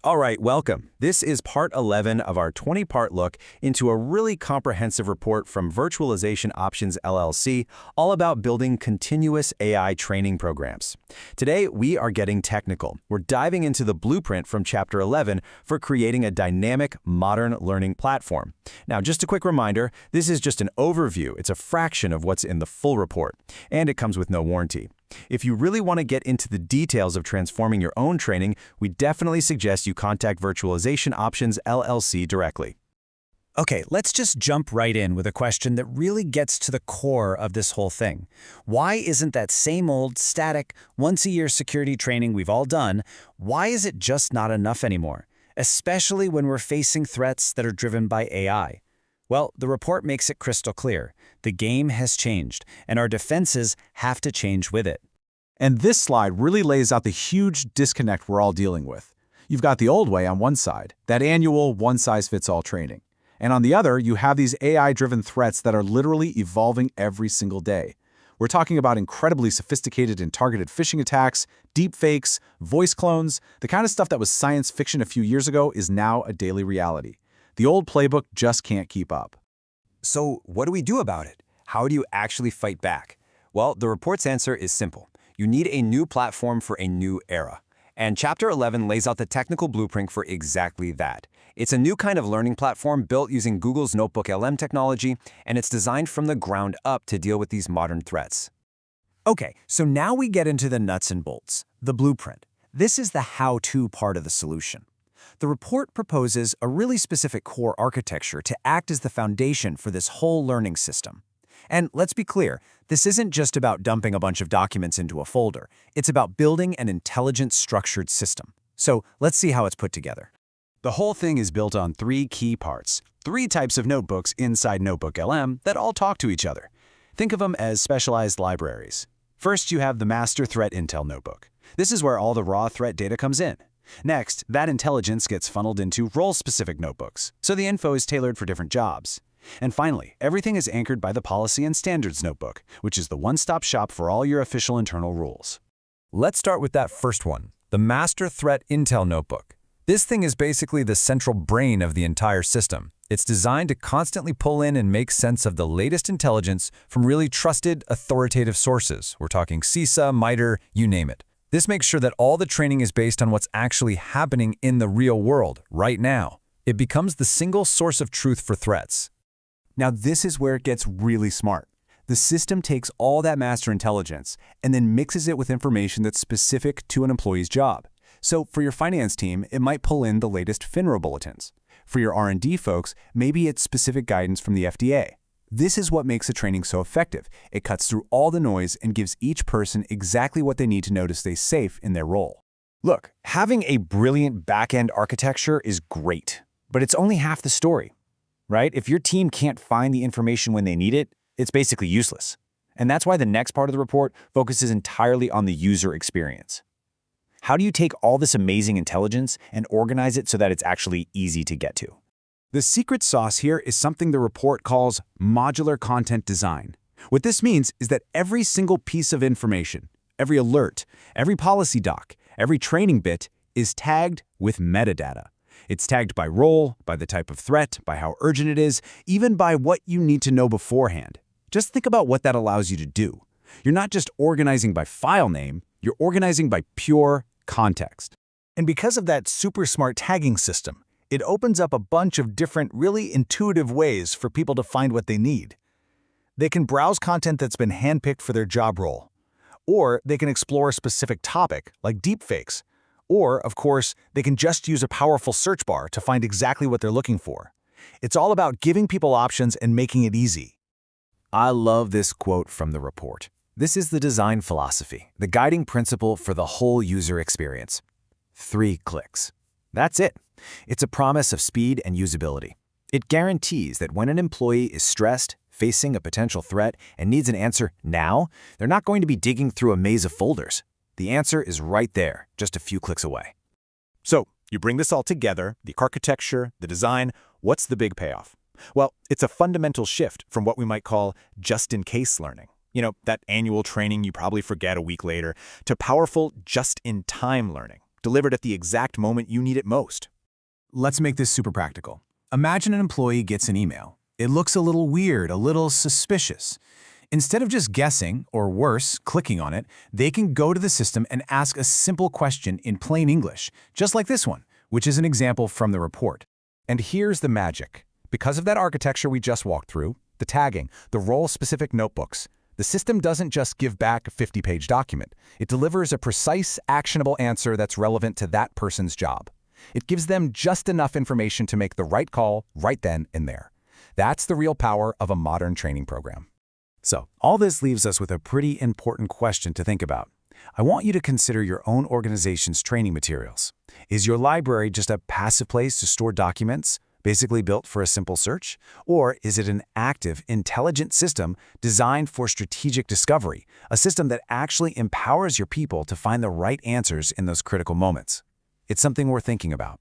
All right, welcome. This is part 11 of our 20-part look into a really comprehensive report from Virtualization Options LLC, all about building continuous AI training programs. Today, we are getting technical. We're diving into the blueprint from Chapter 11 for creating a dynamic, modern learning platform. Now, just a quick reminder, this is just an overview. It's a fraction of what's in the full report, and it comes with no warranty. If you really want to get into the details of transforming your own training, we definitely suggest you contact Virtualization Options LLC directly. Okay, let's just jump right in with a question that really gets to the core of this whole thing. Why isn't that same old, static, once-a-year security training we've all done, why is it just not enough anymore? Especially when we're facing threats that are driven by AI. Well, the report makes it crystal clear. The game has changed, and our defenses have to change with it. And this slide really lays out the huge disconnect we're all dealing with. You've got the old way on one side, that annual one-size-fits-all training. And on the other, you have these AI-driven threats that are literally evolving every single day. We're talking about incredibly sophisticated and targeted phishing attacks, deepfakes, voice clones. The kind of stuff that was science fiction a few years ago is now a daily reality. The old playbook just can't keep up. So what do we do about it? How do you actually fight back? Well, the report's answer is simple. You need a new platform for a new era. And Chapter 11 lays out the technical blueprint for exactly that. It's a new kind of learning platform built using Google's NotebookLM technology, and it's designed from the ground up to deal with these modern threats. Okay, so now we get into the nuts and bolts, the blueprint. This is the how-to part of the solution. The report proposes a really specific core architecture to act as the foundation for this whole learning system. And let's be clear, this isn't just about dumping a bunch of documents into a folder. It's about building an intelligent, structured system. So let's see how it's put together. The whole thing is built on three key parts, three types of notebooks inside NotebookLM that all talk to each other. Think of them as specialized libraries. First, you have the Master Threat Intel Notebook. This is where all the raw threat data comes in. Next, that intelligence gets funneled into role-specific notebooks, so the info is tailored for different jobs. And finally, everything is anchored by the Policy and Standards Notebook, which is the one-stop shop for all your official internal rules. Let's start with that first one, the Master Threat Intel Notebook. This thing is basically the central brain of the entire system. It's designed to constantly pull in and make sense of the latest intelligence from really trusted, authoritative sources. We're talking CISA, MITRE, you name it. This makes sure that all the training is based on what's actually happening in the real world, right now. It becomes the single source of truth for threats. Now, this is where it gets really smart. The system takes all that master intelligence and then mixes it with information that's specific to an employee's job. So for your finance team, it might pull in the latest FINRA bulletins. For your R&D folks, maybe it's specific guidance from the FDA. This is what makes the training so effective. It cuts through all the noise and gives each person exactly what they need to know to stay safe in their role. Look, having a brilliant back-end architecture is great, but it's only half the story, right? If your team can't find the information when they need it, it's basically useless. And that's why the next part of the report focuses entirely on the user experience. How do you take all this amazing intelligence and organize it so that it's actually easy to get to? The secret sauce here is something the report calls modular content design. What this means is that every single piece of information, every alert, every policy doc, every training bit is tagged with metadata. It's tagged by role, by the type of threat, by how urgent it is, even by what you need to know beforehand. Just think about what that allows you to do. You're not just organizing by file name, you're organizing by pure context. And because of that super smart tagging system, it opens up a bunch of different, really intuitive ways for people to find what they need. They can browse content that's been handpicked for their job role. Or they can explore a specific topic, like deepfakes. Or, of course, they can just use a powerful search bar to find exactly what they're looking for. It's all about giving people options and making it easy. I love this quote from the report. This is the design philosophy, the guiding principle for the whole user experience. 3 clicks. That's it. It's a promise of speed and usability. It guarantees that when an employee is stressed, facing a potential threat, and needs an answer now, they're not going to be digging through a maze of folders. The answer is right there, just a few clicks away. So, you bring this all together, the architecture, the design, what's the big payoff? Well, it's a fundamental shift from what we might call just-in-case learning. That annual training you probably forget a week later, to powerful just-in-time learning. delivered at the exact moment you need it most. Let's make this super practical. Imagine an employee gets an email. It looks a little weird, a little suspicious. Instead of just guessing, or worse, clicking on it, they can go to the system and ask a simple question in plain English, just like this one, which is an example from the report. And here's the magic. Because of that architecture we just walked through, the tagging, the role-specific notebooks, the system doesn't just give back a 50-page document. It delivers a precise, actionable answer that's relevant to that person's job. It gives them just enough information to make the right call right then and there. That's the real power of a modern training program. So, all this leaves us with a pretty important question to think about. I want you to consider your own organization's training materials. Is your library just a passive place to store documents, basically built for a simple search? Or is it an active, intelligent system designed for strategic discovery, a system that actually empowers your people to find the right answers in those critical moments? It's something worth thinking about.